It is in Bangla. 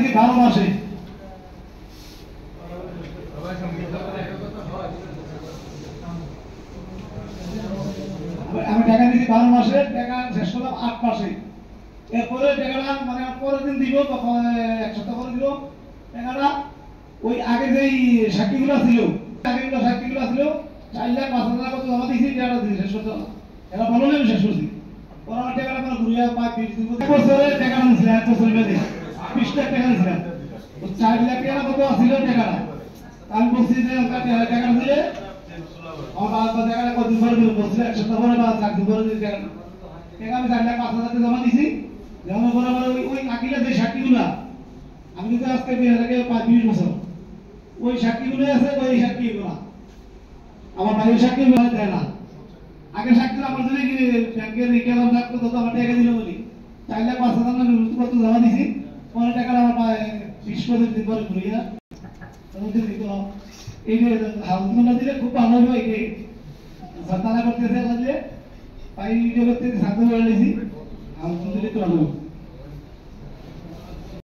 দিছি 12 মাসে। আমি টাকা দিছি 12 মাসে, টাকা শেষ করলাম 8 মাসে। এরপরে টাকাটা মানে পরের দিন দিব, এক সপ্তাহ পরে দিব টাকাটা। ওই আগে যেই সাক্ষীগুলো ছিল, সাক্ষীগুলো ছিল 4,05,000 কত জমা দিয়েছি, টাকাটা দিয়েছি শেষ করতে। এরা বলো না আমি শেষ করছি। ওরা আমার টাকাটা মানে ঘুরিয়ে 5-20 দিন বছরে টাকা নিয়েছিলাম, 1 বছর বেঁধে 20 লাখ টাকা নিয়েছিলাম। 4 লাখ টাকা কত ছিল টাকাটা। আমি বলছি যে টাকা দিলে আমার বাবা টাকাটা কতদিন পরে দিল, বলছিল 1 সপ্তাহ পরে বা 4 দিন পরে দিল টাকা। টাকা আমি 4,05,000 জমা দিয়েছি। জমা করার পরে ওই আকিলা যে সাক্ষীগুলা, আমি কিন্তু আজকে 20 বছর ওই সাক্ষীগুলো আছে, ওই সাক্ষীগুলো আমার বাড়ির সাক্ষী দেয় না। আগে সাক্ষী আমার যদি ব্যাংকের রিকেলাম থাকতো তত আমার টাকা দিল বলি 4,05,000 না কত জমা দিছি। পরে টাকাটা আমার 20-25 দিন পরে ঘুরিয়া দিত। এই যে হাউসগুলো দিলে খুব ভালো হবে। এই সরকারা করতেছে পাই ভিডিও করতে সাথে বলে দিয়েছি হাউসগুলো দিলে তো ভালো।